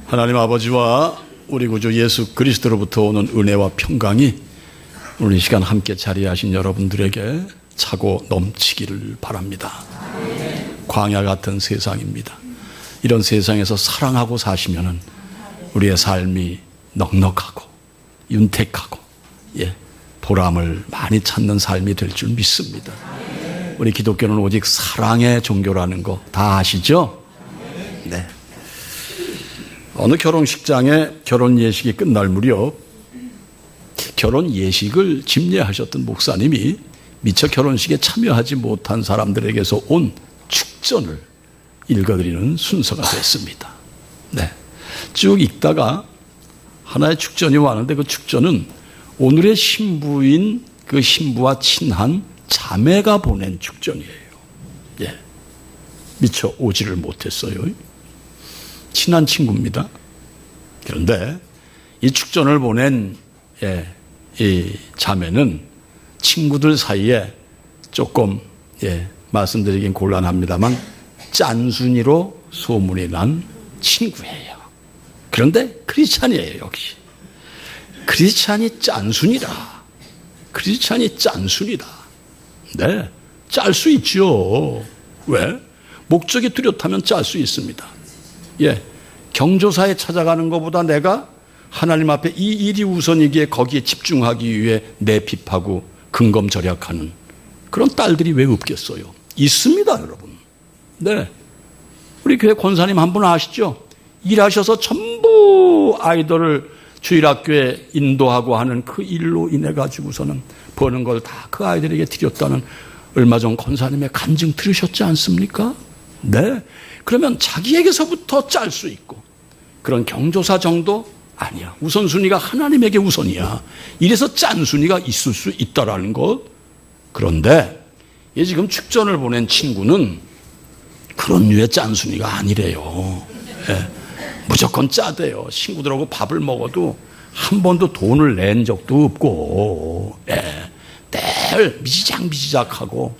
하나님 아버지와 우리 구주 예수 그리스도로부터 오는 은혜와 평강이 오늘 이 시간 함께 자리하신 여러분들에게 차고 넘치기를 바랍니다. 광야 같은 세상입니다. 이런 세상에서 사랑하고 사시면은 우리의 삶이 넉넉하고 윤택하고 보람을 많이 찾는 삶이 될 줄 믿습니다. 우리 기독교는 오직 사랑의 종교라는 거 다 아시죠? 네. 어느 결혼식장에 결혼 예식이 끝날 무렵 결혼 예식을 집례하셨던 목사님이 미처 결혼식에 참여하지 못한 사람들에게서 온 축전을 읽어드리는 순서가 됐습니다. 네. 쭉 읽다가 하나의 축전이 왔는데 그 축전은 오늘의 신부인 그 신부와 친한 자매가 보낸 축전이에요. 미처 오지를 못했어요. 친한 친구입니다. 그런데 이 축전을 보낸 이 자매는 친구들 사이에 조금 말씀드리긴 곤란합니다만 짠순이로 소문이 난 친구예요. 그런데 크리스찬이에요. 역시 크리스찬이 짠순이다. 크리스찬이 짠순이다. 네, 짤 수 있죠. 왜? 목적이 뚜렷하면 짤 수 있습니다. 경조사에 찾아가는 것보다 내가 하나님 앞에 이 일이 우선이기에 거기에 집중하기 위해 내핍하고 근검절약하는 그런 딸들이 왜 없겠어요? 있습니다, 여러분. 네. 우리 교회 권사님 한 분 아시죠? 일하셔서 전부 아이들을 주일학교에 인도하고 하는 그 일로 인해 가지고서는 버는 걸 다 그 아이들에게 드렸다는 얼마 전 권사님의 간증 들으셨지 않습니까? 네. 그러면 자기에게서부터 짤 수 있고 그런 경조사 정도 아니야. 우선순위가 하나님에게 우선이야. 이래서 짠순위가 있을 수 있다라는 것. 그런데 지금 축전을 보낸 친구는 그런 류의 짠순위가 아니래요. 무조건 짜대요. 친구들하고 밥을 먹어도 한 번도 돈을 낸 적도 없고 늘 미지작하고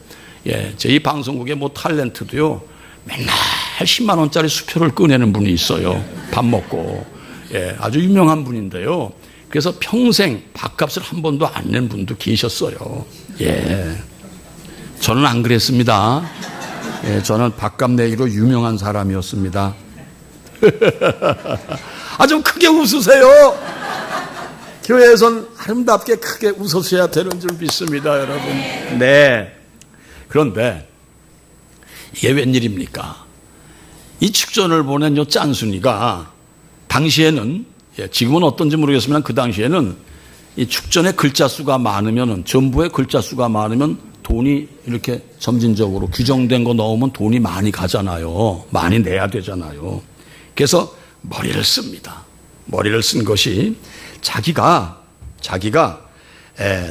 저희 방송국의 뭐 탤런트도요 맨날 10만 원짜리 수표를 꺼내는 분이 있어요. 밥 먹고. 아주 유명한 분인데요. 그래서 평생 밥값을 한 번도 안 낸 분도 계셨어요. 저는 안 그랬습니다. 저는 밥값 내기로 유명한 사람이었습니다. 좀 크게 웃으세요. 교회에선 아름답게 크게 웃으셔야 되는 줄 믿습니다, 여러분. 네. 그런데 이게 웬일입니까? 이 축전을 보낸 요 짠순이가 당시에는, 지금은 어떤지 모르겠지만 그 당시에는 이 축전의 글자 수가 많으면, 전부의 글자 수가 많으면 돈이 이렇게 점진적으로 규정된 거 넣으면 돈이 많이 가잖아요. 많이 내야 되잖아요. 그래서 머리를 씁니다. 머리를 쓴 것이 자기가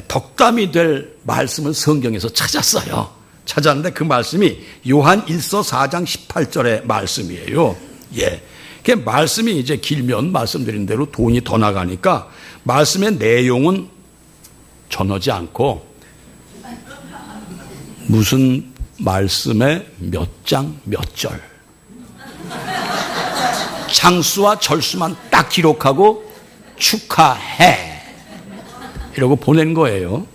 덕담이 될 말씀을 성경에서 찾았어요. 찾았는데 그 말씀이 요한 1서 4장 18절의 말씀이에요. 그 말씀이 이제 길면 말씀드린 대로 돈이 더 나가니까 말씀의 내용은 전하지 않고 무슨 말씀의 몇 장 몇 절 장수와 절수만 딱 기록하고 축하해 이러고 보낸 거예요.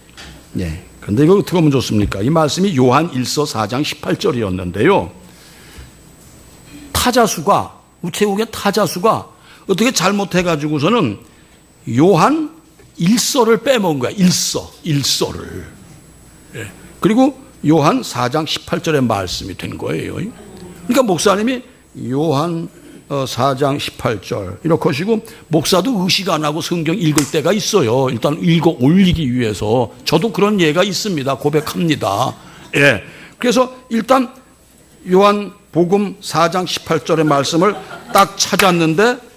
그런데 이거 어떻게 하면 좋습니까? 이 말씀이 요한 1서 4장 18절이었는데요. 타자수가, 우체국의 타자수가 어떻게 잘못해가지고서는 요한 1서를 빼먹은 거야. 1서를. 그리고 요한 4장 18절의 말씀이 된 거예요. 그러니까 목사님이 요한 4장 18절 이렇게 하시고 목사도 의식 안 하고 성경 읽을 때가 있어요. 일단 읽어 올리기 위해서. 저도 그런 예가 있습니다. 고백합니다. 그래서 일단 요한 복음 4장 18절의 말씀을 딱 찾았는데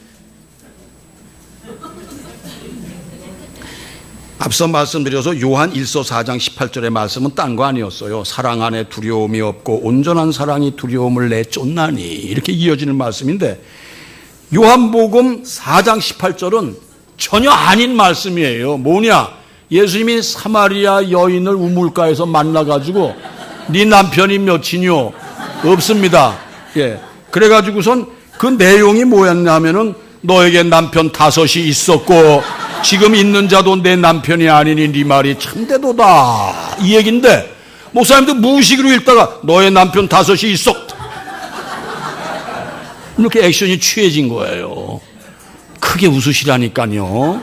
앞서 말씀드려서 요한 1서 4장 18절의 말씀은 딴 거 아니었어요. 사랑 안에 두려움이 없고 온전한 사랑이 두려움을 내쫓나니 이렇게 이어지는 말씀인데 요한복음 4장 18절은 전혀 아닌 말씀이에요. 뭐냐? 예수님이 사마리아 여인을 우물가에서 만나가지고 네 남편이 몇이뇨? 없습니다. 그래가지고선 그 내용이 뭐였냐면은 너에게 남편 5이 있었고 지금 있는 자도 내 남편이 아니니 네 말이 참되도다, 이 얘기인데 목사님도 무의식으로 읽다가 너의 남편 5이 있어, 이렇게 액션이 취해진 거예요. 크게 웃으시라니까요.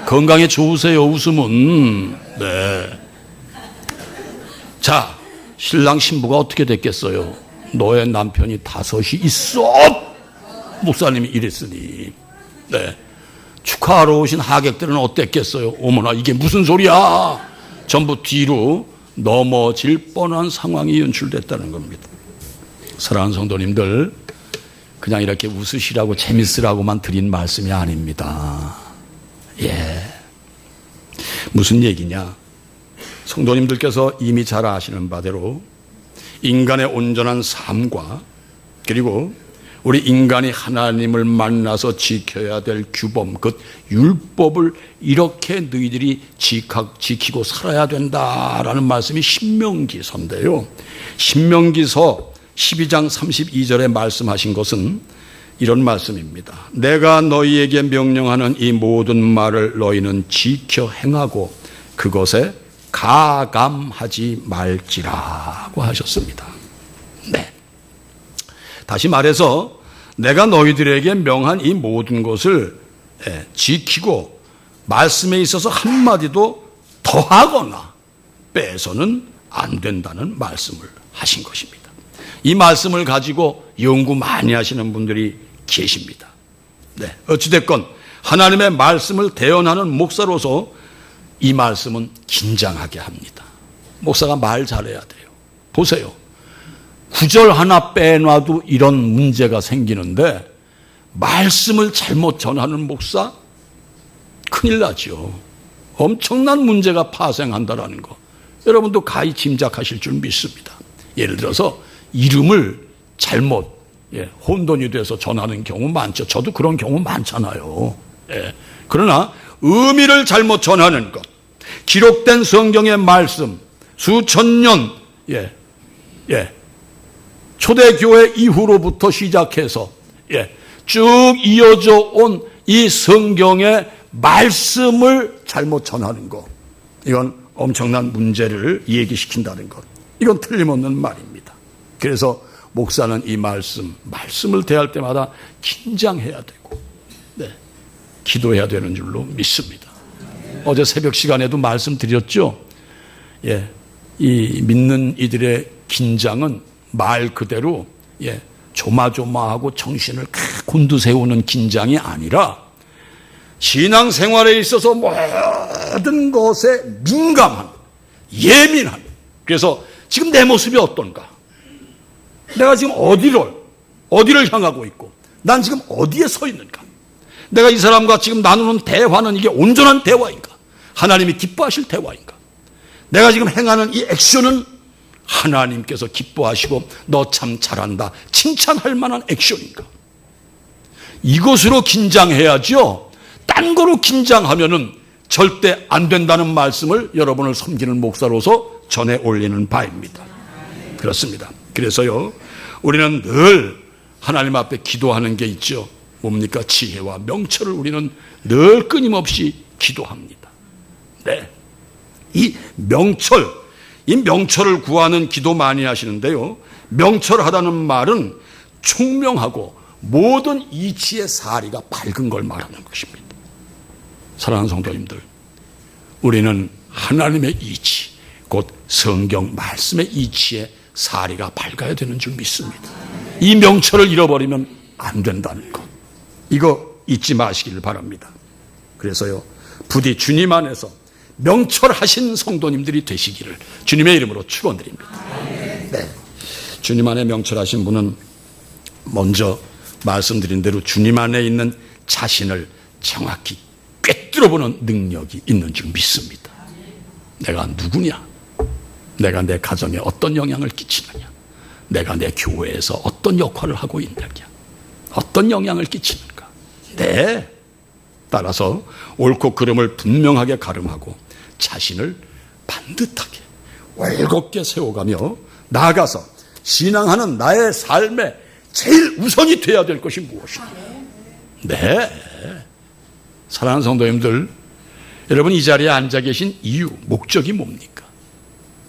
건강에 좋으세요, 웃음은. 네. 자, 신랑 신부가 어떻게 됐겠어요? 너의 남편이 5이 있어, 목사님이 이랬으니. 네. 축하하러 오신 하객들은 어땠겠어요? 어머나, 이게 무슨 소리야? 전부 뒤로 넘어질 뻔한 상황이 연출됐다는 겁니다. 사랑하는 성도님들, 그냥 이렇게 웃으시라고 재밌으라고만 드린 말씀이 아닙니다. 예. 무슨 얘기냐? 성도님들께서 이미 잘 아시는 바대로 인간의 온전한 삶과 그리고 우리 인간이 하나님을 만나서 지켜야 될 규범, 그 율법을 이렇게 너희들이 지키고 살아야 된다라는 말씀이 신명기서인데요. 신명기서 12장 32절에 말씀하신 것은 이런 말씀입니다. 내가 너희에게 명령하는 이 모든 말을 너희는 지켜 행하고 그것에 가감하지 말지라고 하셨습니다. 네. 다시 말해서 내가 너희들에게 명한 이 모든 것을 지키고 말씀에 있어서 한마디도 더하거나 빼서는 안 된다는 말씀을 하신 것입니다. 이 말씀을 가지고 연구 많이 하시는 분들이 계십니다. 네. 어찌됐건 하나님의 말씀을 대언하는 목사로서 이 말씀은 긴장하게 합니다. 목사가 말 잘해야 돼요. 보세요. 구절 하나 빼놔도 이런 문제가 생기는데 말씀을 잘못 전하는 목사? 큰일 나죠. 엄청난 문제가 파생한다라는 거 여러분도 가히 짐작하실 줄 믿습니다. 예를 들어서 이름을 잘못 혼돈이 돼서 전하는 경우 많죠. 저도 그런 경우 많잖아요. 그러나 의미를 잘못 전하는 것, 기록된 성경의 말씀 수천 년 초대교회 이후로부터 시작해서 쭉 이어져 온 이 성경의 말씀을 잘못 전하는 것, 이건 엄청난 문제를 얘기시킨다는 것, 이건 틀림없는 말입니다. 그래서 목사는 이 말씀을 대할 때마다 긴장해야 되고 기도해야 되는 줄로 믿습니다. 어제 새벽 시간에도 말씀드렸죠. 이 믿는 이들의 긴장은 말 그대로 조마조마하고 정신을 곤두세우는 긴장이 아니라 신앙생활에 있어서 모든 것에 민감한, 예민한, 그래서 지금 내 모습이 어떤가, 내가 지금 어디를 향하고 있고 난 지금 어디에 서 있는가, 내가 이 사람과 지금 나누는 대화는 이게 온전한 대화인가, 하나님이 기뻐하실 대화인가, 내가 지금 행하는 이 액션은 하나님께서 기뻐하시고 너 참 잘한다 칭찬할 만한 액션인가, 이것으로 긴장해야죠. 딴 거로 긴장하면은 절대 안 된다는 말씀을 여러분을 섬기는 목사로서 전해 올리는 바입니다. 그렇습니다. 그래서요, 우리는 늘 하나님 앞에 기도하는 게 있죠. 뭡니까? 지혜와 명철을 우리는 늘 끊임없이 기도합니다. 네. 이 명철을 구하는 기도 많이 하시는데요. 명철하다는 말은 총명하고 모든 이치의 사리가 밝은 걸 말하는 것입니다. 사랑하는 성도님들, 우리는 하나님의 이치, 곧 성경 말씀의 이치에 사리가 밝아야 되는 줄 믿습니다. 이 명철을 잃어버리면 안 된다는 것, 이거 잊지 마시길 바랍니다. 그래서요, 부디 주님 안에서 명철하신 성도님들이 되시기를 주님의 이름으로 축원드립니다. 네. 주님 안에 명철하신 분은 먼저 말씀드린 대로 주님 안에 있는 자신을 정확히 꿰뚫어보는 능력이 있는 줄 믿습니다. 내가 누구냐? 내가 내 가정에 어떤 영향을 끼치느냐? 내가 내 교회에서 어떤 역할을 하고 있느냐? 어떤 영향을 끼치는가? 네. 따라서 옳고 그름을 분명하게 가름하고 자신을 반듯하게 올곧게 세워가며 나아가서 신앙하는 나의 삶에 제일 우선이 돼야 될 것이 무엇인가? 네. 사랑하는 성도님들, 여러분 이 자리에 앉아 계신 이유, 목적이 뭡니까?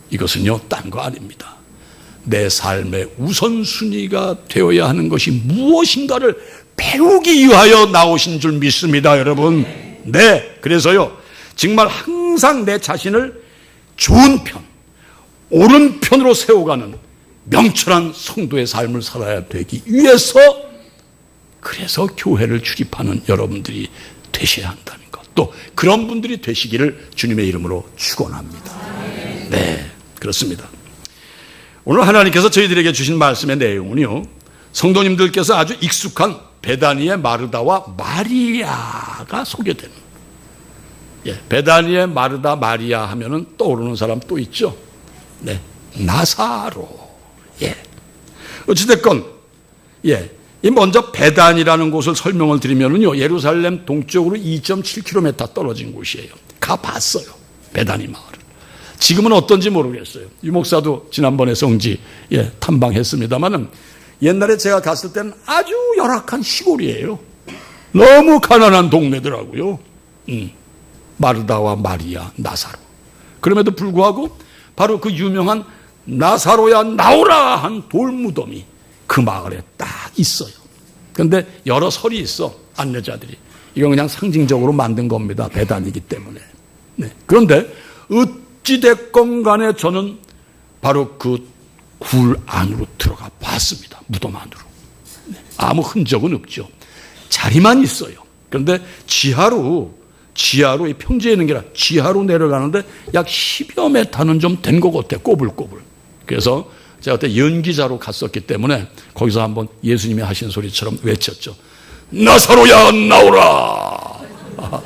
이것은요, 딴 거 아닙니다. 내 삶의 우선순위가 되어야 하는 것이 무엇인가를 배우기 위하여 나오신 줄 믿습니다, 여러분. 네, 그래서요, 정말 항상 내 자신을 좋은 편, 옳은 편으로 세워가는 명철한 성도의 삶을 살아야 되기 위해서, 그래서 교회를 출입하는 여러분들이 되셔야 한다는 것, 또 그런 분들이 되시기를 주님의 이름으로 축원합니다. 네, 그렇습니다. 오늘 하나님께서 저희들에게 주신 말씀의 내용은요, 성도님들께서 아주 익숙한 베다니의 마르다와 마리아가 소개되는, 베다니의 마르다 마리아 하면은 떠오르는 사람 또 있죠. 네, 나사로. 어찌됐건, 이 먼저 베단이라는 곳을 설명을 드리면은요, 예루살렘 동쪽으로 2.7km 떨어진 곳이에요. 가봤어요, 베다니 마을을. 지금은 어떤지 모르겠어요. 유 목사도 지난번에 성지 탐방했습니다만은, 옛날에 제가 갔을 때는 아주 열악한 시골이에요. 너무 가난한 동네더라고요. 마르다와 마리아, 나사로. 그럼에도 불구하고 바로 그 유명한 나사로야 나오라 한 돌무덤이 그 마을에 딱 있어요. 그런데 여러 설이 있어, 안내자들이. 이건 그냥 상징적으로 만든 겁니다, 베단이기 때문에. 네. 그런데 어찌됐건 간에 저는 바로 그 굴 안으로 들어가 봤습니다. 무덤 안으로. 네. 아무 흔적은 없죠. 자리만 있어요. 그런데 지하로 이 평지에 있는 게 아니라 지하로 내려가는데 약 10여 메타는 좀 된 것 같아요. 꼬불꼬불. 그래서 제가 그때 연기자로 갔었기 때문에 거기서 한번 예수님이 하신 소리처럼 외쳤죠. 나사로야 나오라.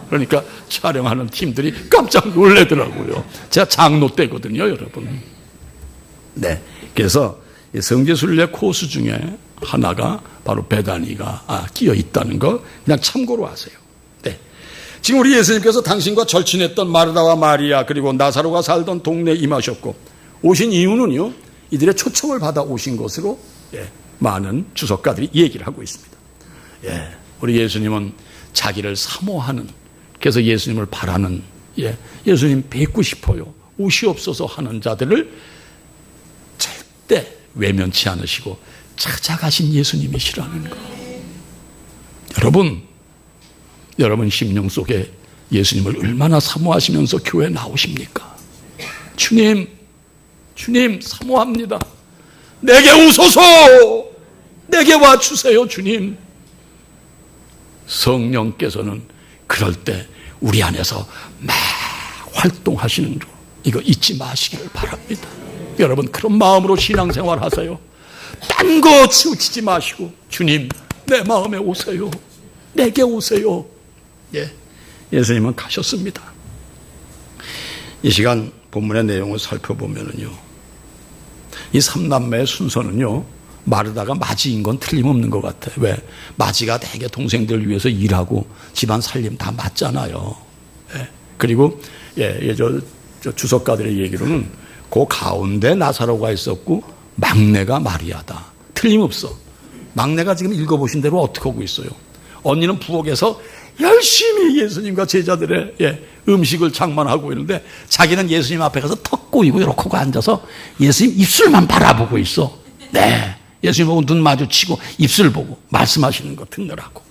그러니까 촬영하는 팀들이 깜짝 놀래더라고요. 제가 장로 때거든요, 여러분. 네. 그래서 성지순례 코스 중에 하나가 바로 베다니가 끼어 있다는 거 그냥 참고로 하세요. 네. 지금 우리 예수님께서 당신과 절친했던 마르다와 마리아 그리고 나사로가 살던 동네에 임하셨고, 오신 이유는요, 이들의 초청을 받아 오신 것으로 많은 주석가들이 얘기를 하고 있습니다. 우리 예수님은 자기를 사모하는, 그래서 예수님을 바라는, 예수님 뵙고 싶어요, 오시옵소서 하는 자들을 절대 외면치 않으시고 찾아가신 예수님이시라는 거. 여러분 심령 속에 예수님을 얼마나 사모하시면서 교회에 나오십니까? 주님 사모합니다. 내게 오소서. 내게 와주세요, 주님. 성령께서는 그럴 때 우리 안에서 막 활동하시는 거, 이거 잊지 마시기를 바랍니다. 여러분 그런 마음으로 신앙생활 하세요. 딴 거 치우치지 마시고, 주님 내 마음에 오세요. 내게 오세요. 예수님은 가셨습니다. 이 시간 본문의 내용을 살펴보면은요, 이 삼남매의 순서는요, 마르다가 맞이인 건 틀림없는 것 같아요. 왜? 맞이가 되게 동생들 위해서 일하고 집안 살림 다 맞잖아요. 그리고 저 주석가들의 얘기로는 그 가운데 나사로가 있었고 막내가 마리아다. 틀림없어. 막내가 지금 읽어보신 대로 어떻게 하고 있어요? 언니는 부엌에서 열심히 예수님과 제자들의 음식을 장만하고 있는데, 자기는 예수님 앞에 가서 턱 꼬이고 이렇게 하고 앉아서 예수님 입술만 바라보고 있어. 네. 예수님 보고 눈 마주치고 입술 보고 말씀하시는 거 듣느라고.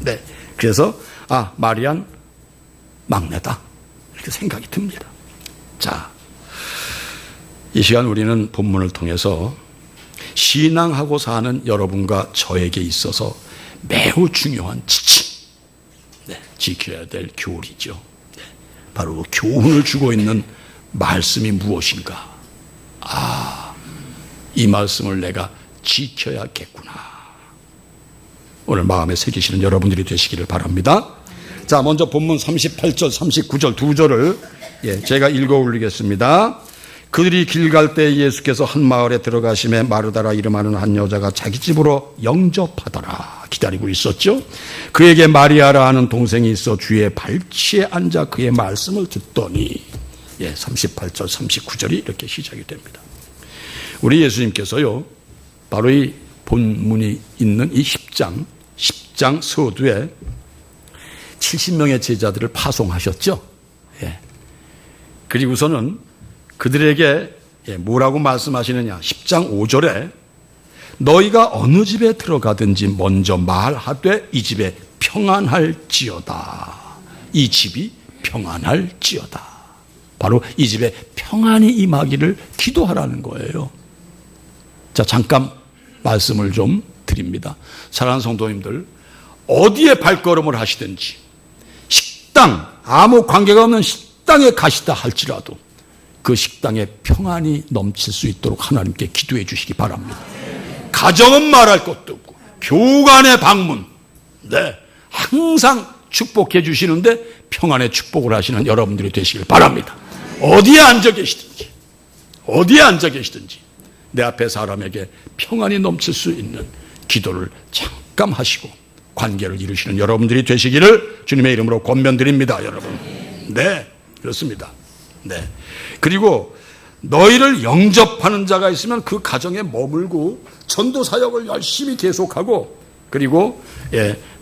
네. 그래서 마리안 막내다, 이렇게 생각이 듭니다. 자, 이 시간 우리는 본문을 통해서 신앙하고 사는 여러분과 저에게 있어서 매우 중요한 지침, 지켜야 될 교리죠. 바로 교훈을 주고 있는 말씀이 무엇인가? 이 말씀을 내가 지켜야겠구나. 오늘 마음에 새기시는 여러분들이 되시기를 바랍니다. 자, 먼저 본문 38절, 39절 두 절을 제가 읽어 올리겠습니다. 그들이 길 갈 때 예수께서 한 마을에 들어가심에 마르다라 이름하는 한 여자가 자기 집으로 영접하더라. 기다리고 있었죠. 그에게 마리아라 하는 동생이 있어 주의 발치에 앉아 그의 말씀을 듣더니, 38절, 39절이 이렇게 시작이 됩니다. 우리 예수님께서요, 바로 이 본문이 있는 이 10장 서두에 70명의 제자들을 파송하셨죠. 예. 그리고서는 그들에게 뭐라고 말씀하시느냐. 10장 5절에 너희가 어느 집에 들어가든지 먼저 말하되 이 집에 평안할지어다. 이 집이 평안할지어다. 바로 이 집에 평안이 임하기를 기도하라는 거예요. 자, 잠깐 말씀을 좀 드립니다. 사랑하는 성도님들, 어디에 발걸음을 하시든지 식당, 아무 관계가 없는 식당에 가시다 할지라도 그 식당에 평안이 넘칠 수 있도록 하나님께 기도해 주시기 바랍니다. 가정은 말할 것도 없고 교관의 방문, 항상 축복해 주시는데 평안의 축복을 하시는 여러분들이 되시길 바랍니다. 어디에 앉아 계시든지 내 앞에 사람에게 평안이 넘칠 수 있는 기도를 잠깐 하시고 관계를 이루시는 여러분들이 되시기를 주님의 이름으로 권면드립니다, 여러분. 네, 그렇습니다. 네. 그리고 너희를 영접하는 자가 있으면 그 가정에 머물고 전도 사역을 열심히 계속하고, 그리고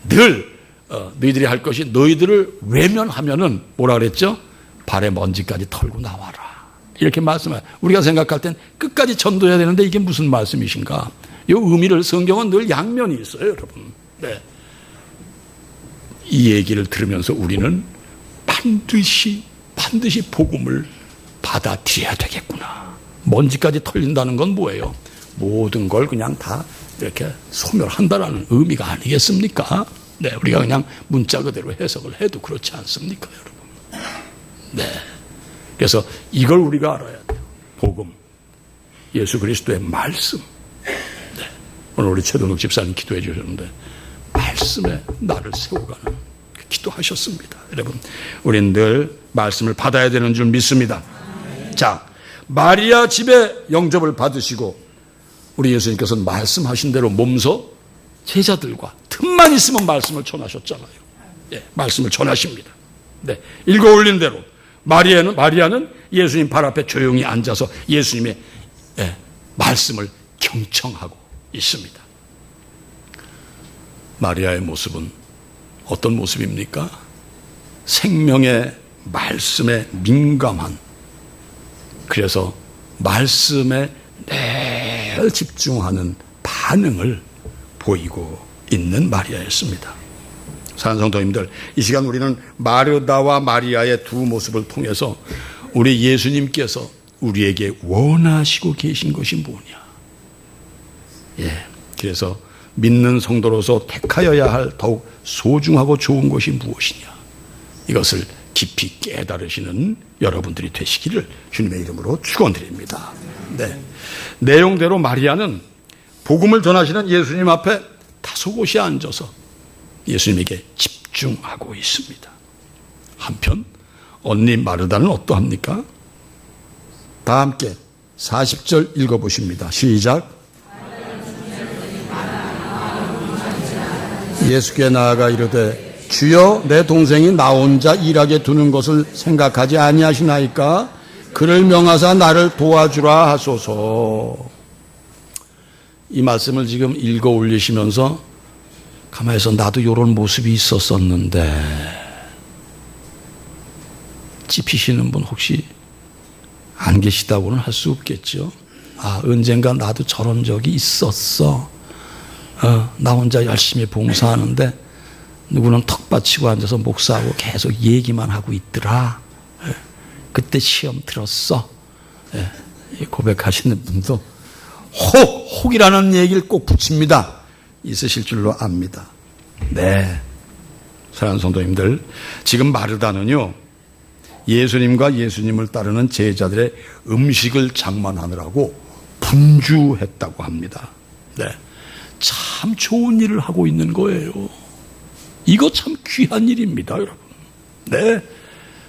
늘 너희들이 할 것이 너희들을 외면하면은 뭐라 그랬죠? 발에 먼지까지 털고 나와라. 이렇게 말씀해요. 우리가 생각할 땐 끝까지 전도해야 되는데 이게 무슨 말씀이신가? 이 의미를 성경은 늘 양면이 있어요, 여러분. 네. 이 얘기를 들으면서 우리는 반드시 복음을 받아들여야 되겠구나. 먼지까지 털린다는 건 뭐예요? 모든 걸 그냥 다 이렇게 소멸한다라는 의미가 아니겠습니까? 네, 우리가 그냥 문자 그대로 해석을 해도 그렇지 않습니까, 여러분? 네. 그래서 이걸 우리가 알아야 돼요. 복음, 예수 그리스도의 말씀. 네. 오늘 우리 최동욱 집사님 기도해 주셨는데 말씀에 나를 세워가는 기도하셨습니다. 여러분, 우리는 늘 말씀을 받아야 되는 줄 믿습니다. 자, 마리아 집에 영접을 받으시고 우리 예수님께서는 말씀하신 대로 몸소 제자들과 틈만 있으면 말씀을 전하셨잖아요. 네, 말씀을 전하십니다. 네, 읽어 올린 대로 마리아는 예수님 발 앞에 조용히 앉아서 예수님의 말씀을 경청하고 있습니다. 마리아의 모습은 어떤 모습입니까? 생명의 말씀에 민감한, 그래서 말씀에 늘 집중하는 반응을 보이고 있는 마리아였습니다. 사랑하는 성도님들, 이 시간 우리는 마르다와 마리아의 두 모습을 통해서 우리 예수님께서 우리에게 원하시고 계신 것이 뭐냐. 그래서 믿는 성도로서 택하여야 할 더욱 소중하고 좋은 것이 무엇이냐. 이것을 깊이 깨달으시는 여러분들이 되시기를 주님의 이름으로 축원드립니다. 네. 내용대로 마리아는 복음을 전하시는 예수님 앞에 다소곳이 앉아서 예수님에게 집중하고 있습니다. 한편 언니 마르다는 어떠합니까? 다 함께 40절 읽어보십니다. 시작. 예수께 나아가 이르되 주여, 내 동생이 나 혼자 일하게 두는 것을 생각하지 아니하시나이까? 그를 명하사 나를 도와주라 하소서. 이 말씀을 지금 읽어 올리시면서 가만히 있어, 나도 이런 모습이 있었었는데, 찝히시는 분 혹시 안 계시다고는 할 수 없겠죠. 아, 언젠가 나도 저런 적이 있었어. 나 혼자 열심히 봉사하는데 누구는 턱 받치고 앉아서 목사하고 계속 얘기만 하고 있더라. 그때 시험 들었어. 고백하시는 분도 혹이라는 얘기를 꼭 붙입니다. 있으실 줄로 압니다. 네, 사랑하는 성도님들, 지금 마르다는요, 예수님과 예수님을 따르는 제자들의 음식을 장만하느라고 분주했다고 합니다. 네, 참 좋은 일을 하고 있는 거예요. 이거 참 귀한 일입니다, 여러분. 네,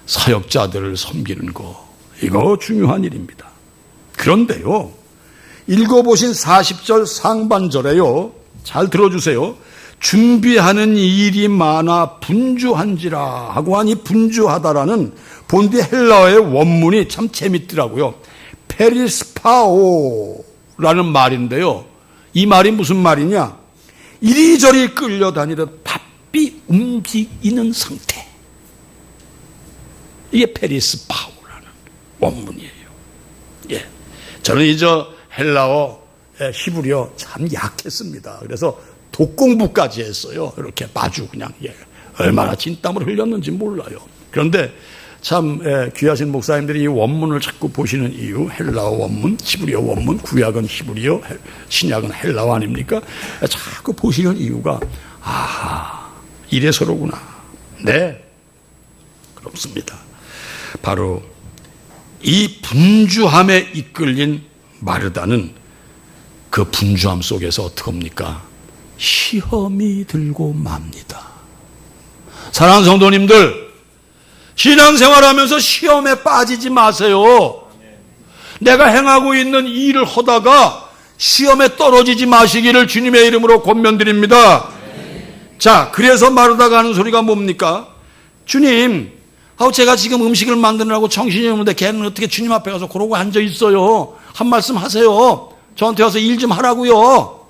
사역자들을 섬기는 거, 이거 중요한 일입니다. 그런데요, 읽어보신 40절 상반절에요, 잘 들어주세요. 준비하는 일이 많아 분주한지라 하고 하니, 분주하다라는 본디 헬라어의 원문이 참 재밌더라고요. 페리스파오라는 말인데요, 이 말이 무슨 말이냐? 이리저리 끌려다니듯 바삐 움직이는 상태. 이게 페리스 파우라는 원문이에요. 예. 저는 이제 헬라어, 히브리어 참 약했습니다. 그래서 독공부까지 했어요. 이렇게 마주 그냥. 예. 얼마나 진땀을 흘렸는지 몰라요. 그런데 참 귀하신 목사님들이 이 원문을 자꾸 보시는 이유, 헬라어 원문, 히브리어 원문, 구약은 히브리어, 신약은 헬라어 아닙니까? 자꾸 보시는 이유가 아하, 이래서로구나. 네, 그렇습니다. 바로 이 분주함에 이끌린 마르다는 그 분주함 속에서 어떻게 합니까? 시험이 들고 맙니다. 사랑하는 성도님들, 신앙생활하면서 시험에 빠지지 마세요. 내가 행하고 있는 일을 하다가 시험에 떨어지지 마시기를 주님의 이름으로 권면드립니다. 자, 그래서 마르다가 하는 소리가 뭡니까? 주님, 제가 지금 음식을 만드느라고 정신이 없는데 걔는 어떻게 주님 앞에 가서 그러고 앉아 있어요? 한 말씀 하세요. 저한테 와서 일 좀 하라고요.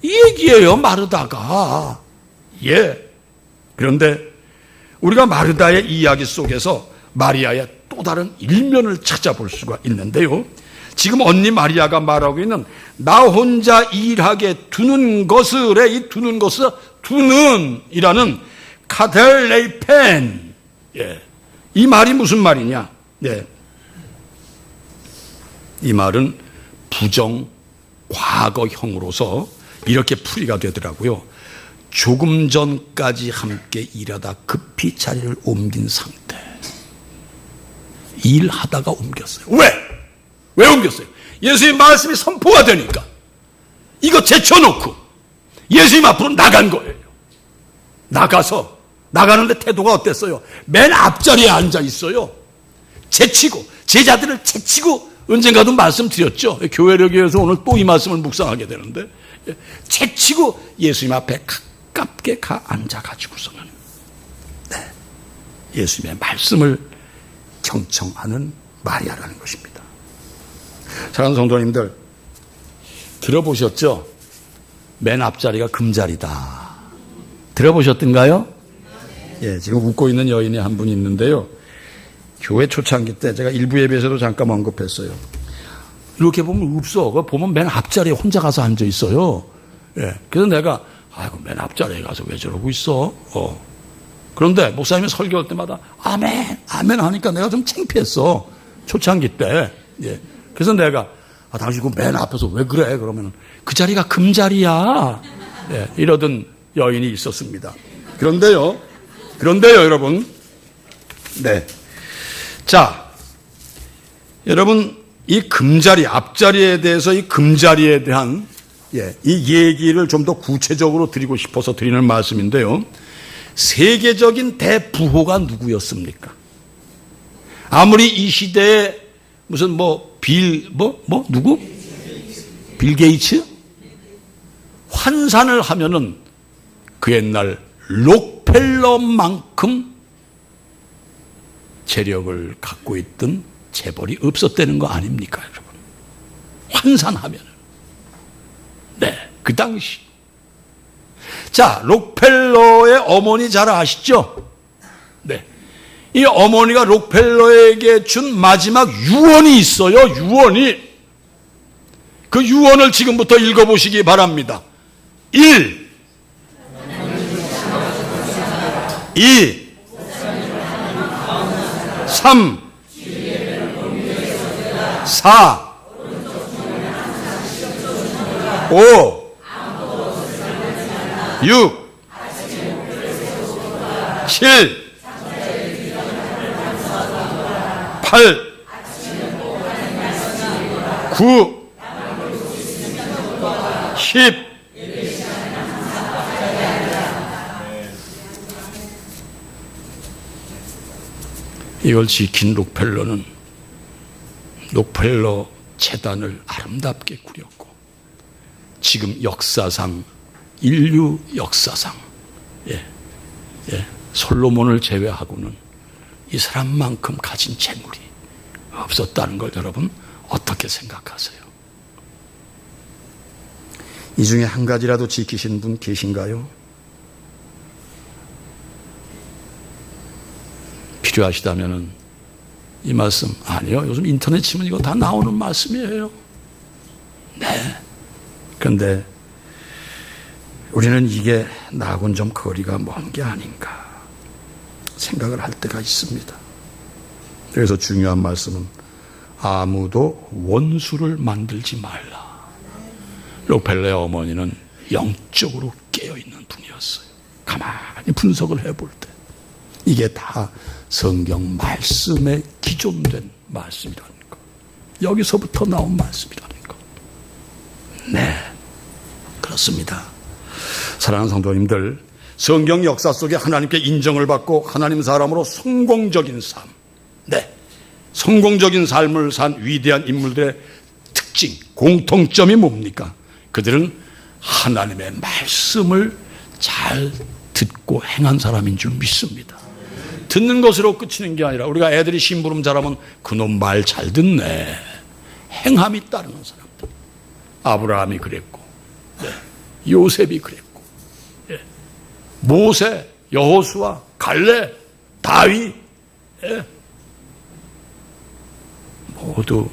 이 얘기예요, 마르다가. 예. 그런데 우리가 마르다의 이야기 속에서 마리아의 또 다른 일면을 찾아볼 수가 있는데요. 지금 언니 마리아가 말하고 있는 나 혼자 일하게 두는 것을의 이 두는 것을 두는이라는 카델레이펜. 예. 이 말이 무슨 말이냐? 네. 이 말은 부정 과거형으로서 이렇게 풀이가 되더라고요. 조금 전까지 함께 일하다 급히 자리를 옮긴 상태. 일하다가 옮겼어요. 왜? 왜 옮겼어요? 예수님 말씀이 선포가 되니까 이거 제쳐놓고 예수님 앞으로 나간 거예요. 나가서 나가는데 태도가 어땠어요? 맨 앞자리에 앉아 있어요. 제치고 제자들을 제치고 언젠가도 말씀드렸죠. 교회를 위해서 오늘 또 이 말씀을 묵상하게 되는데 제치고 예수님 앞에 가깝게 가 앉아가지고서는 네, 예수님의 말씀을 경청하는 마리아라는 것입니다. 사랑하는 성도님들, 들어보셨죠? 맨 앞자리가 금자리다. 들어보셨던가요? 예, 지금 웃고 있는 여인이 한 분 있는데요. 교회 초창기 때 제가 일부 예배에서도 잠깐 언급했어요. 이렇게 보면 없어. 보면 맨 앞자리에 혼자 가서 앉아 있어요. 예, 그래서 내가 아이고 맨 앞자리에 가서 왜 저러고 있어? 그런데 목사님이 설교할 때마다 아멘, 아멘 하니까 내가 좀 창피했어. 초창기 때. 예, 그래서 내가 당신 그 맨 앞에서 왜 그래? 그러면 그 자리가 금자리야. 예, 이러던 여인이 있었습니다. 그런데요, 여러분, 네. 자, 여러분, 이 금자리, 앞자리에 대해서 이 금자리에 대한 이 얘기를 좀 더 구체적으로 드리고 싶어서 드리는 말씀인데요. 세계적인 대부호가 누구였습니까? 아무리 이 시대에 무슨 누구? 빌 게이츠? 환산을 하면은 그 옛날 록펠러만큼 재력을 갖고 있던 재벌이 없었다는 거 아닙니까, 여러분? 환산하면. 네, 그 당시. 자, 록펠러의 어머니 잘 아시죠? 네. 이 어머니가 록펠러에게 준 마지막 유언이 있어요, 유언이. 그 유언을 지금부터 읽어보시기 바랍니다. 1. 2. 3. 4. 5. 6. 7. 8. 9. 10. 이걸 지킨 록펠러는 록펠러 재단을 아름답게 꾸렸고 지금 역사상 인류 역사상 솔로몬을 제외하고는 이 사람만큼 가진 재물이 없었다는 걸 여러분 어떻게 생각하세요? 이 중에 한 가지라도 지키신 분 계신가요? 필요하시다면은 이 말씀, 아니요, 요즘 인터넷 치면 이거 다 나오는 말씀이에요. 네. 그런데 우리는 이게 나하고는 좀 거리가 먼 게 아닌가 생각을 할 때가 있습니다. 그래서 중요한 말씀은 아무도 원수를 만들지 말라. 록펠레 어머니는 영적으로 깨어있는 분이었어요. 가만히 분석을 해볼 때 이게 다 성경 말씀에 기존된 말씀이라는 거, 여기서부터 나온 말씀이라는 거. 네, 그렇습니다. 사랑하는 성도님들, 성경 역사 속에 하나님께 인정을 받고 하나님 사람으로 성공적인 삶, 네, 성공적인 삶을 산 위대한 인물들의 특징, 공통점이 뭡니까? 그들은 하나님의 말씀을 잘 듣고 행한 사람인 줄 믿습니다. 듣는 것으로 그치는 게 아니라, 우리가 애들이 심부름 잘하면 그놈 말 잘 듣네, 행함이 따르는 사람들. 아브라함이 그랬고, 네, 요셉이 그랬고, 네, 모세, 여호수아, 갈렙, 다윗, 네, 모두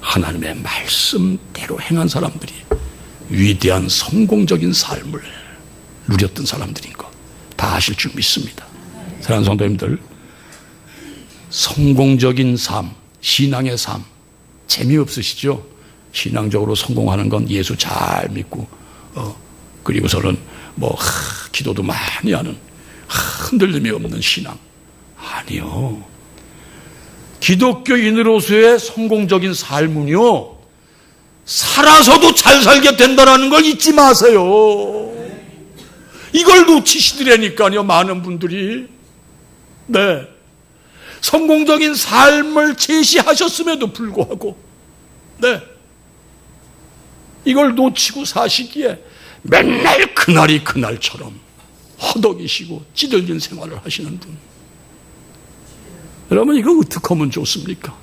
하나님의 말씀대로 행한 사람들이 위대한 성공적인 삶을 누렸던 사람들인 것 다 아실 줄 믿습니다. 사랑하는 성도님들, 성공적인 삶, 신앙의 삶 재미없으시죠? 신앙적으로 성공하는 건 예수 잘 믿고 그리고서는 기도도 많이 하는 흔들림이 없는 신앙. 아니요. 기독교인으로서의 성공적인 삶은요, 살아서도 잘 살게 된다는 걸 잊지 마세요. 이걸 놓치시더라니까요, 많은 분들이. 네, 성공적인 삶을 제시하셨음에도 불구하고, 네, 이걸 놓치고 사시기에 맨날 그날이 그날처럼 허덕이시고 찌들긴 생활을 하시는 분. 여러분, 이거 어떻게 하면 좋습니까?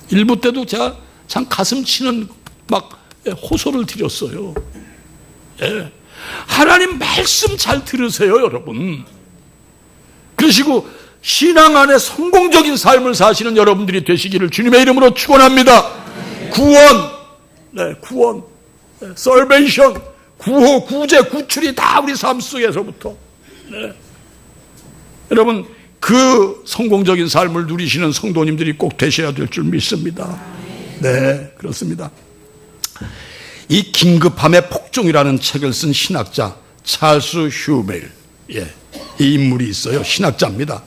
일부 때도 제가 참 가슴 치는 호소를 드렸어요. 예. 하나님 말씀 잘 들으세요, 여러분. 그러시고 신앙 안에 성공적인 삶을 사시는 여러분들이 되시기를 주님의 이름으로 축원합니다. 구원, 네, 구원, salvation, 구호, 구제, 구출이 다 우리 삶 속에서부터. 네. 여러분, 그 성공적인 삶을 누리시는 성도님들이 꼭 되셔야 될 줄 믿습니다. 네, 그렇습니다. 이 긴급함의 폭종이라는 책을 쓴 신학자 찰스 휴멜, 예, 이 인물이 있어요. 신학자입니다.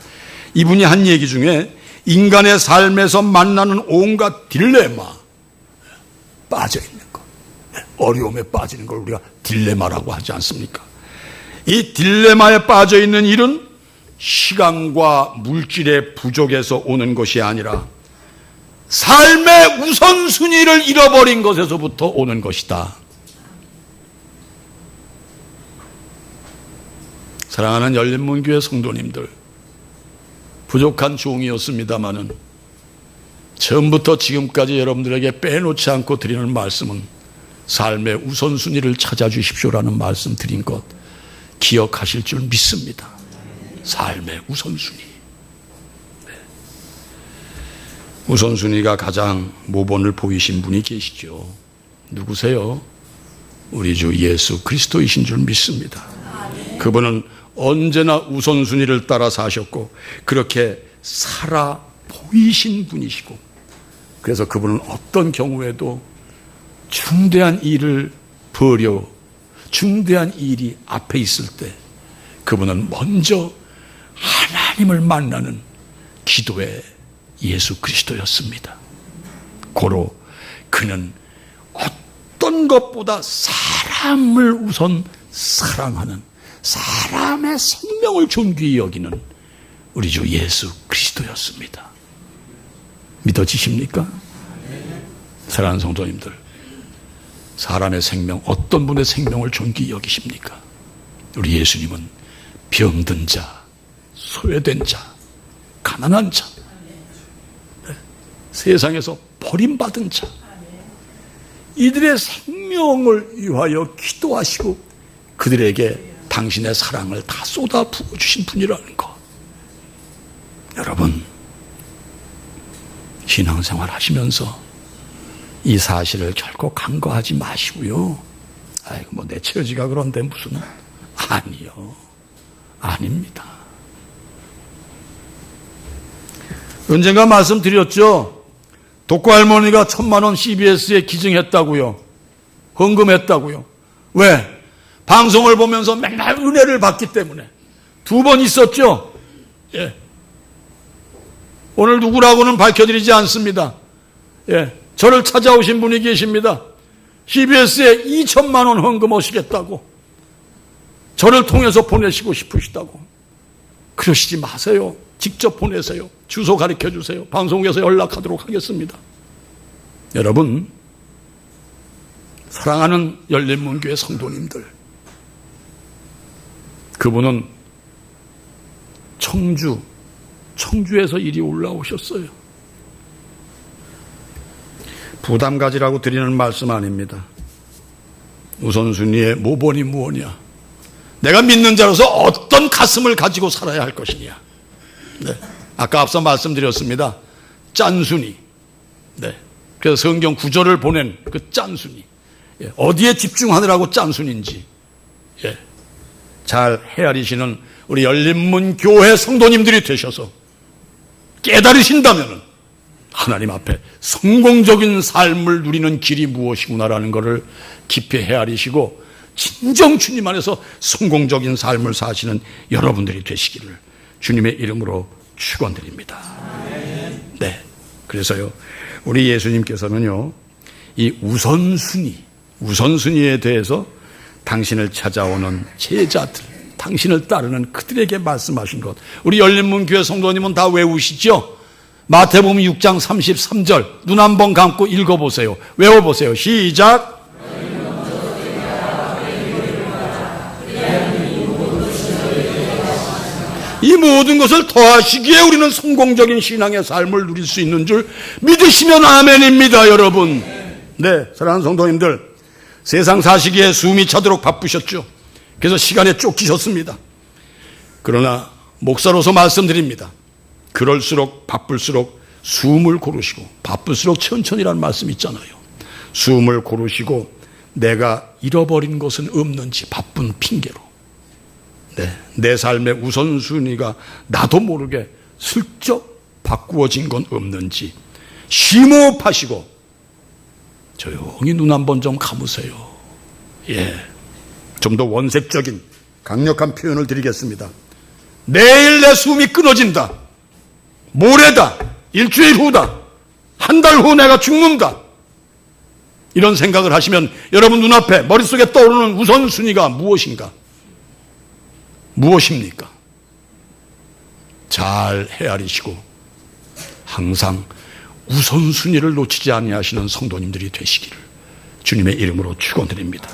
이분이 한 얘기 중에 인간의 삶에서 만나는 온갖 딜레마, 빠져있는 것, 어려움에 빠지는 걸 우리가 딜레마라고 하지 않습니까? 이 딜레마에 빠져있는 일은 시간과 물질의 부족에서 오는 것이 아니라 삶의 우선순위를 잃어버린 것에서부터 오는 것이다. 사랑하는 열린문교회 성도님들, 부족한 종이었습니다마는 처음부터 지금까지 여러분들에게 빼놓지 않고 드리는 말씀은 삶의 우선순위를 찾아주십시오라는 말씀 드린 것 기억하실 줄 믿습니다. 삶의 우선순위. 네. 우선순위가 가장 모본을 보이신 분이 계시죠. 누구세요? 우리 주 예수 그리스도이신 줄 믿습니다. 그분은 언제나 우선순위를 따라 사셨고 그렇게 살아 보이신 분이시고, 그래서 그분은 어떤 경우에도 중대한 일을 버려 중대한 일이 앞에 있을 때 그분은 먼저 하나님을 만나는 기도의 예수 그리스도였습니다. 고로 그는 어떤 것보다 사람을 우선 사랑하는, 사람의 생명을 존귀히 여기는 우리 주 예수 그리스도였습니다. 믿어지십니까? 사랑하는 성도님들, 사람의 생명, 어떤 분의 생명을 존귀히 여기십니까? 우리 예수님은 병든 자, 소외된 자, 가난한 자, 세상에서 버림받은 자, 이들의 생명 생명을 위하여 기도하시고 그들에게 당신의 사랑을 다 쏟아 부어주신 분이라는 것. 여러분, 신앙생활 하시면서 이 사실을 결코 간과하지 마시고요. 아이고, 뭐 내 처지가 그런데 무슨. 아니요. 아닙니다. 언젠가 말씀드렸죠. 독거 할머니가 1,000만 원 CBS에 기증했다고요. 헌금했다고요. 왜? 방송을 보면서 맨날 은혜를 받기 때문에. 2번 있었죠. 예. 오늘 누구라고는 밝혀드리지 않습니다. 예. 저를 찾아오신 분이 계십니다. CBS에 2,000만 원 헌금하시겠다고. 저를 통해서 보내시고 싶으시다고. 그러시지 마세요. 직접 보내세요. 주소 가르쳐 주세요. 방송국에서 연락하도록 하겠습니다. 여러분, 사랑하는 열린문교회 성도님들, 그분은 청주에서 이리 올라오셨어요. 부담 가지라고 드리는 말씀 아닙니다. 우선순위의 모본이 무엇이냐? 내가 믿는 자로서 어떤 가슴을 가지고 살아야 할 것이냐? 네. 아까 앞서 말씀드렸습니다. 짠순이. 네. 그래서 성경 구절을 보낸 그 짠순이. 예. 어디에 집중하느라고 짠순인지. 예. 잘 헤아리시는 우리 열린문 교회 성도님들이 되셔서 깨달으신다면 하나님 앞에 성공적인 삶을 누리는 길이 무엇이구나라는 것을 깊이 헤아리시고 진정 주님 안에서 성공적인 삶을 사시는 여러분들이 되시기를 주님의 이름으로 축원드립니다. 네. 그래서요, 우리 예수님께서는요, 이 우선순위에 대해서 당신을 찾아오는 제자들, 당신을 따르는 그들에게 말씀하신 것, 우리 열린문 교회 성도님은 다 외우시죠? 마태복음 6장 33절 눈 한번 감고 읽어보세요. 외워보세요. 시작. 이 모든 것을 더하시기에 우리는 성공적인 신앙의 삶을 누릴 수 있는 줄 믿으시면 아멘입니다, 여러분. 네, 사랑하는 성도님들, 세상 사시기에 숨이 차도록 바쁘셨죠. 그래서 시간에 쫓기셨습니다. 그러나 목사로서 말씀드립니다. 그럴수록 바쁠수록 숨을 고르시고, 바쁠수록 천천히라는 말씀 있잖아요. 숨을 고르시고 내가 잃어버린 것은 없는지, 바쁜 핑계로. 네, 내 삶의 우선순위가 나도 모르게 슬쩍 바꾸어진 건 없는지 심호흡하시고 조용히 눈 한번 좀 감으세요. 예, 좀 더 원색적인 강력한 표현을 드리겠습니다. 내일 내 숨이 끊어진다, 모레다, 일주일 후다, 한 달 후 내가 죽는다, 이런 생각을 하시면 여러분 눈앞에 머릿속에 떠오르는 우선순위가 무엇입니까? 잘 헤아리시고 항상 우선순위를 놓치지 아니하시는 성도님들이 되시기를 주님의 이름으로 축원드립니다.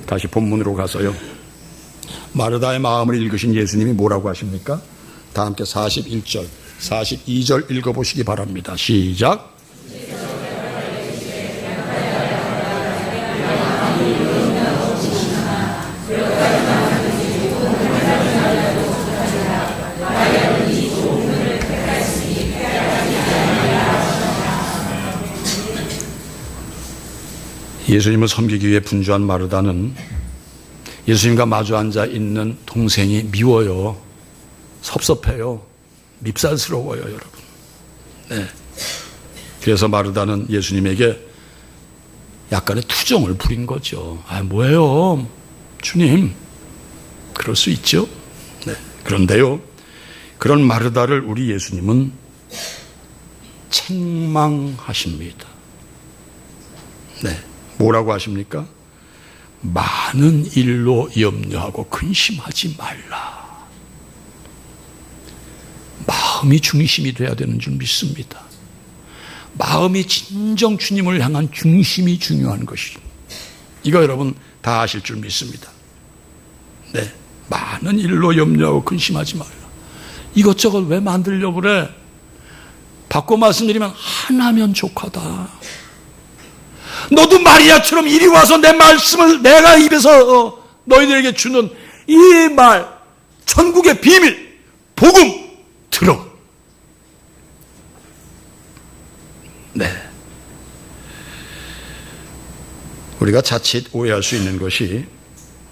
다시 본문으로 가서요, 마르다의 마음을 읽으신 예수님이 뭐라고 하십니까? 다 함께 41절, 42절 읽어보시기 바랍니다. 시작. 예수님을 섬기기 위해 분주한 마르다는 예수님과 마주 앉아 있는 동생이 미워요, 섭섭해요, 밉살스러워요, 여러분. 네. 그래서 마르다는 예수님에게 약간의 투정을 부린 거죠. 아, 뭐예요, 주님? 그럴 수 있죠. 네. 그런데요, 그런 마르다를 우리 예수님은 책망하십니다. 네. 뭐라고 하십니까? 많은 일로 염려하고 근심하지 말라. 마음이 중심이 돼야 되는 줄 믿습니다. 마음이 진정 주님을 향한 중심이 중요한 것이, 이거 여러분 다 아실 줄 믿습니다. 네, 많은 일로 염려하고 근심하지 말라. 이것저것 왜 만들려고 그래? 바꿔 말씀드리면 하나면 족하다. 너도 마리아처럼 이리 와서 내 말씀을 내가 입에서 너희들에게 주는 이 말, 천국의 비밀, 복음 들어. 네. 우리가 자칫 오해할 수 있는 것이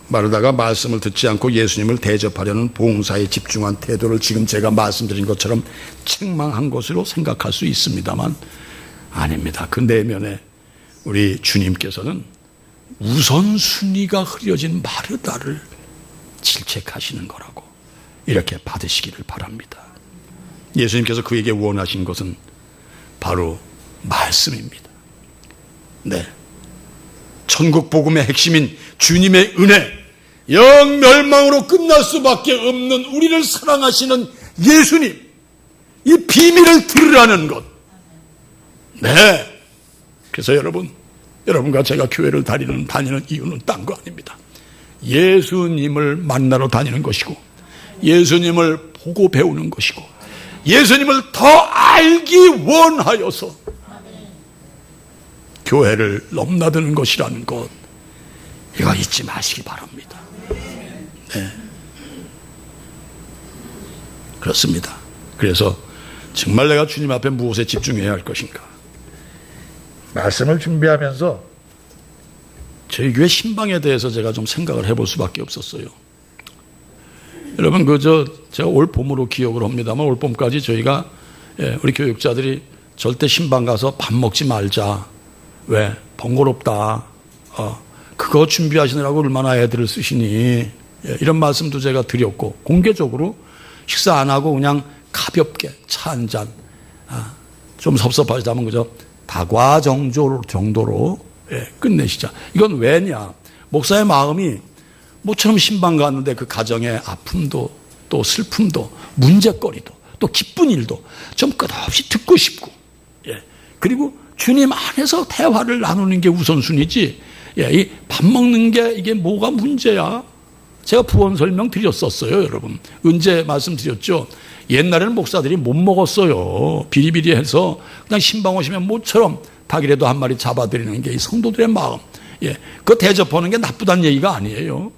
마르다가 말씀을 듣지 않고 예수님을 대접하려는 봉사에 집중한 태도를 지금 제가 말씀드린 것처럼 책망한 것으로 생각할 수 있습니다만 아닙니다. 그 내면에 우리 주님께서는 우선순위가 흐려진 마르다를 질책하시는 거라고 이렇게 받으시기를 바랍니다. 예수님께서 그에게 원하신 것은 바로 말씀입니다. 네. 천국 복음의 핵심인 주님의 은혜, 영 멸망으로 끝날 수밖에 없는 우리를 사랑하시는 예수님, 이 비밀을 들으라는 것. 네. 그래서 여러분과 제가 교회를 다니는 이유는 딴 거 아닙니다. 예수님을 만나러 다니는 것이고, 예수님을 보고 배우는 것이고, 예수님을 더 알기 원하여서 교회를 넘나드는 것이라는 것, 이거 잊지 마시기 바랍니다. 네. 그렇습니다. 그래서 정말 내가 주님 앞에 무엇에 집중해야 할 것인가? 말씀을 준비하면서 저희 교회 신방에 대해서 제가 좀 생각을 해볼 수밖에 없었어요. 여러분, 제가 올 봄으로 기억을 합니다만, 올 봄까지 저희가, 우리 교육자들이 절대 신방 가서 밥 먹지 말자. 왜? 번거롭다. 그거 준비하시느라고 얼마나 애들을 쓰시니. 이런 말씀도 제가 드렸고, 공개적으로 식사 안 하고 그냥 가볍게 차 한 잔, 좀 섭섭하시다면 그저 다과정조로 끝내시자. 이건 왜냐? 목사의 마음이 모처럼 신방 갔는데 그 가정의 아픔도 또 슬픔도 문제거리도 또 기쁜 일도 좀 끝없이 듣고 싶고, 그리고 주님 안에서 대화를 나누는 게 우선순위지, 이 밥 먹는 게 이게 뭐가 문제야? 제가 부원 설명 드렸었어요, 여러분. 언제 말씀드렸죠? 옛날에는 목사들이 못 먹었어요. 비리비리해서 그냥 신방 오시면 모처럼 닭이라도 한 마리 잡아드리는 게 이 성도들의 마음. 그 대접하는 게 나쁘다는 얘기가 아니에요.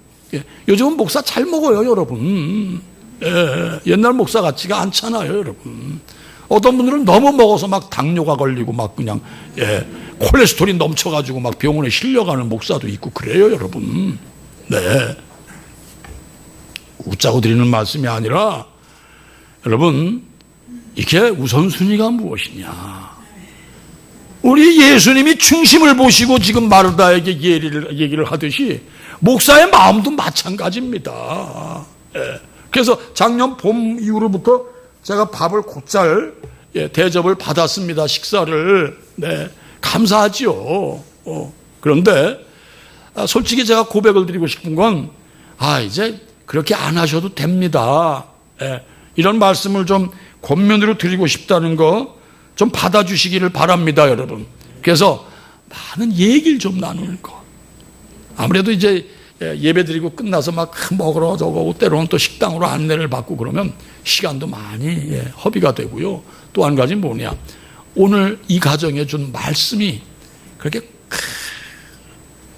요즘은 목사 잘 먹어요, 여러분. 옛날 목사 같지가 않잖아요, 여러분. 어떤 분들은 너무 먹어서 막 당뇨가 걸리고 막 그냥 콜레스테롤이 넘쳐가지고 막 병원에 실려가는 목사도 있고 그래요, 여러분. 네. 웃자고 드리는 말씀이 아니라, 여러분, 이게 우선순위가 무엇이냐? 우리 예수님이 중심을 보시고 지금 마르다에게 얘기를 하듯이 목사의 마음도 마찬가지입니다. 그래서 작년 봄 이후로부터 제가 밥을 곧잘 대접을 받았습니다. 식사를. 네, 감사하지요. 그런데 솔직히 제가 고백을 드리고 싶은 건, 이제 그렇게 안 하셔도 됩니다. 이런 말씀을 좀 권면으로 드리고 싶다는 거 좀 받아주시기를 바랍니다, 여러분. 그래서 많은 얘기를 좀 나누는 거. 아무래도 이제 예배 드리고 끝나서 막 먹으러 저거 때로는 또 식당으로 안내를 받고 그러면 시간도 많이 허비가 되고요. 또 한 가지 뭐냐, 오늘 이 가정에 준 말씀이 그렇게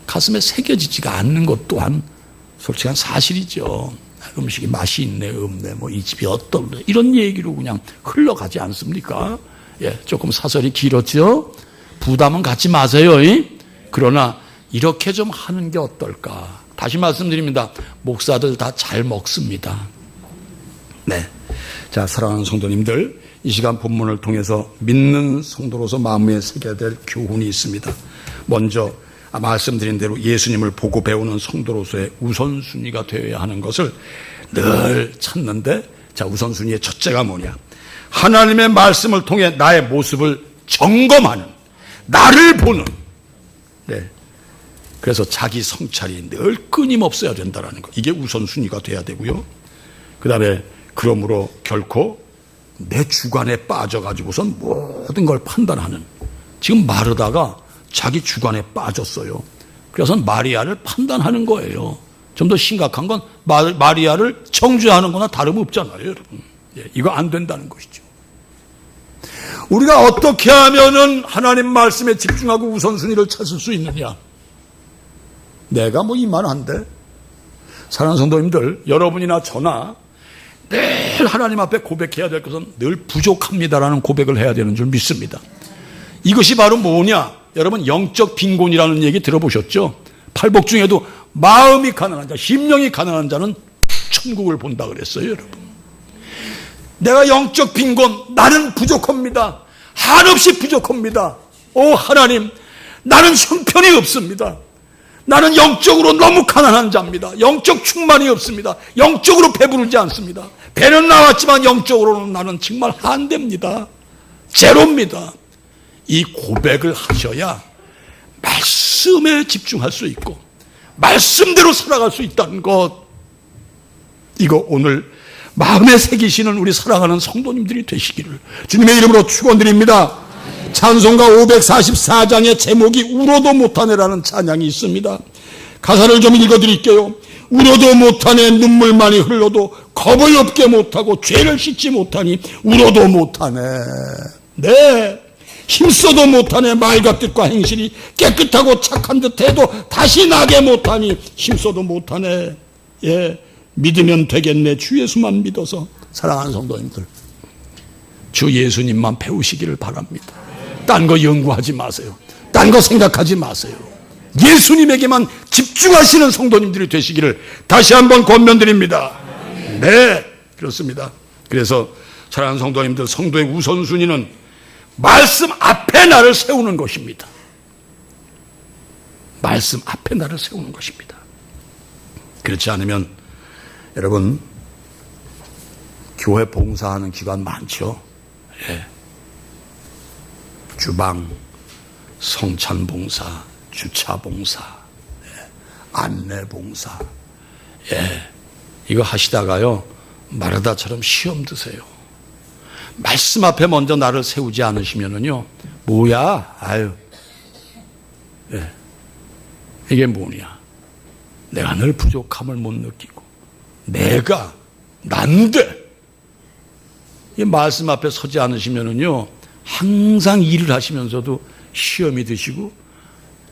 가슴에 새겨지지가 않는 것 또한 솔직한 사실이죠. 음식이 맛이 있네 없네 뭐 이 집이 어떨래 이런 얘기로 그냥 흘러가지 않습니까? 조금 사설이 길었죠. 부담은 갖지 마세요. 그러나 이렇게 좀 하는 게 어떨까? 다시 말씀드립니다. 목사들 다 잘 먹습니다. 네. 자, 사랑하는 성도님들, 이 시간 본문을 통해서 믿는 성도로서 마음에 새겨야 될 교훈이 있습니다. 먼저 말씀드린 대로 예수님을 보고 배우는 성도로서의 우선순위가 되어야 하는 것을 늘 찾는데, 자, 우선순위의 첫째가 뭐냐? 하나님의 말씀을 통해 나의 모습을 점검하는, 나를 보는. 네. 그래서 자기 성찰이 늘 끊임없어야 된다는 것. 이게 우선순위가 돼야 되고요. 그 다음에 그러므로 결코 내 주관에 빠져가지고선 모든 걸 판단하는, 지금 마르다가 자기 주관에 빠졌어요. 그래서 마리아를 판단하는 거예요. 좀 더 심각한 건 마리아를 정죄하는 거나 다름없잖아요, 여러분. 이거 안 된다는 것이죠. 우리가 어떻게 하면은 하나님 말씀에 집중하고 우선순위를 찾을 수 있느냐? 내가 뭐 이만한데? 사랑하는 성도님들, 여러분이나 저나 늘 하나님 앞에 고백해야 될 것은 늘 부족합니다라는 고백을 해야 되는 줄 믿습니다. 이것이 바로 뭐냐? 여러분, 영적 빈곤이라는 얘기 들어보셨죠? 팔복 중에도 마음이 가난한 자, 심령이 가난한 자는 천국을 본다 그랬어요, 여러분. 내가 영적 빈곤, 나는 부족합니다. 한없이 부족합니다. 오 하나님, 나는 형편이 없습니다. 나는 영적으로 너무 가난한 자입니다. 영적 충만이 없습니다. 영적으로 배부르지 않습니다. 배는 나왔지만 영적으로는 나는 정말 한대입니다. 제로입니다. 이 고백을 하셔야 말씀에 집중할 수 있고 말씀대로 살아갈 수 있다는 것, 이거 오늘 마음에 새기시는 우리 사랑하는 성도님들이 되시기를 주님의 이름으로 축원드립니다. 찬송가 544장의 제목이 울어도 못하네라는 찬양이 있습니다. 가사를 좀 읽어드릴게요. 울어도 못하네, 눈물만이 흘러도 겁을 없게 못하고 죄를 씻지 못하니 울어도 못하네. 네, 힘써도 못하네. 말과 뜻과 행실이 깨끗하고 착한 듯해도 다시 나게 못하니 힘써도 못하네. 예, 믿으면 되겠네. 주 예수만 믿어서. 사랑하는 성도님들, 주 예수님만 배우시기를 바랍니다. 딴 거 연구하지 마세요. 딴 거 생각하지 마세요. 예수님에게만 집중하시는 성도님들이 되시기를 다시 한번 권면드립니다. 네, 그렇습니다. 그래서 사랑하는 성도님들, 성도의 우선순위는 말씀 앞에 나를 세우는 것입니다. 말씀 앞에 나를 세우는 것입니다. 그렇지 않으면 여러분, 교회 봉사하는 기관 많죠. 예. 주방, 성찬봉사, 주차봉사, 예. 안내봉사, 예. 이거 하시다가요 마르다처럼 시험 드세요. 말씀 앞에 먼저 나를 세우지 않으시면은요, 뭐야, 아유, 예. 이게 뭐냐? 내가 늘 부족함을 못 느끼고, 내가 난데, 이 말씀 앞에 서지 않으시면은요, 항상 일을 하시면서도 시험이 드시고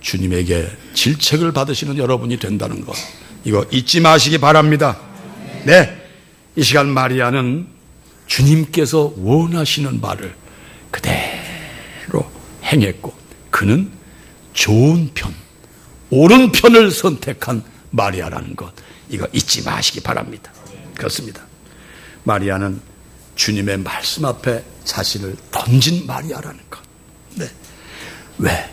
주님에게 질책을 받으시는 여러분이 된다는 것, 이거 잊지 마시기 바랍니다. 네, 이 시간 마리아는 주님께서 원하시는 말을 그대로 행했고, 그는 좋은 편, 옳은 편을 선택한 마리아라는 것, 이거 잊지 마시기 바랍니다. 그렇습니다. 마리아는 주님의 말씀 앞에 자신을 던진 마리아라는 것. 네. 왜?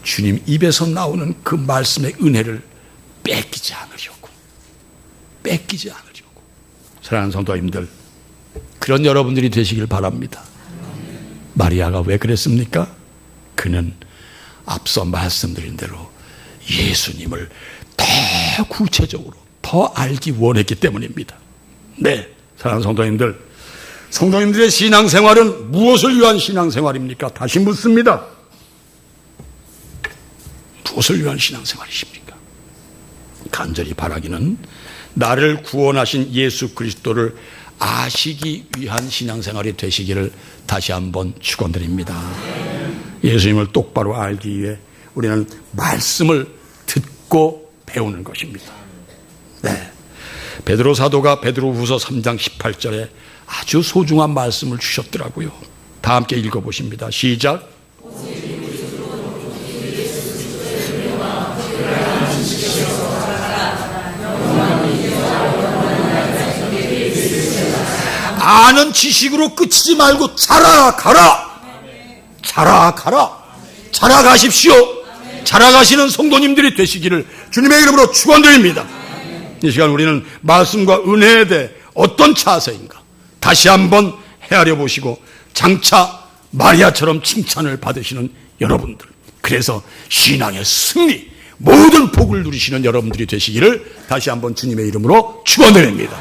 주님 입에서 나오는 그 말씀의 은혜를 뺏기지 않으려고. 사랑하는 성도님들, 그런 여러분들이 되시길 바랍니다. 마리아가 왜 그랬습니까? 그는 앞서 말씀드린 대로 예수님을 더 구체적으로 더 알기 원했기 때문입니다. 네, 사랑하는 성도님들, 성도님들의 신앙생활은 무엇을 위한 신앙생활입니까? 다시 묻습니다. 무엇을 위한 신앙생활이십니까? 간절히 바라기는 나를 구원하신 예수 그리스도를 아시기 위한 신앙생활이 되시기를 다시 한번 축원드립니다. 예수님을 똑바로 알기 위해 우리는 말씀을 듣고 배우는 것입니다. 네, 베드로 사도가 베드로후서 3장 18절에 아주 소중한 말씀을 주셨더라고요. 다 함께 읽어보십니다. 시작. 아는 지식으로 그치지 말고 자라가십시오. 자라가시는 성도님들이 되시기를 주님의 이름으로 축원드립니다. 이 시간 우리는 말씀과 은혜에 대해 어떤 자세인가 다시 한번 헤아려 보시고 장차 마리아처럼 칭찬을 받으시는 여러분들, 그래서 신앙의 승리, 모든 복을 누리시는 여러분들이 되시기를 다시 한번 주님의 이름으로 축원드립니다.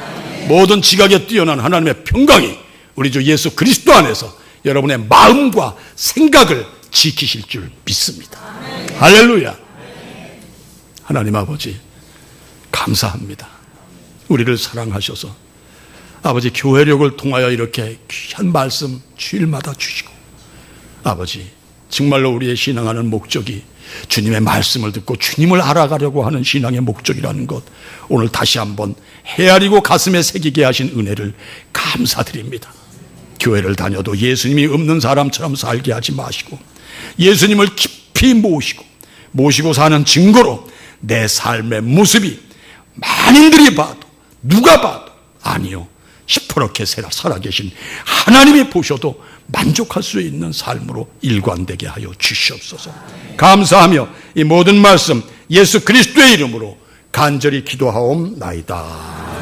모든 지각에 뛰어난 하나님의 평강이 우리 주 예수 그리스도 안에서 여러분의 마음과 생각을 지키실 줄 믿습니다. 할렐루야. 하나님 아버지 감사합니다. 우리를 사랑하셔서 아버지, 교회력을 통하여 이렇게 귀한 말씀 주일마다 주시고, 아버지, 정말로 우리의 신앙하는 목적이 주님의 말씀을 듣고 주님을 알아가려고 하는 신앙의 목적이라는 것, 오늘 다시 한번 헤아리고 가슴에 새기게 하신 은혜를 감사드립니다. 교회를 다녀도 예수님이 없는 사람처럼 살게 하지 마시고, 예수님을 깊이 모시고 사는 증거로 내 삶의 모습이 만인들이 봐도, 누가 봐도, 아니요, 시퍼렇게 살아계신 하나님이 보셔도 만족할 수 있는 삶으로 일관되게 하여 주시옵소서. 감사하며 이 모든 말씀 예수 그리스도의 이름으로 간절히 기도하옵나이다.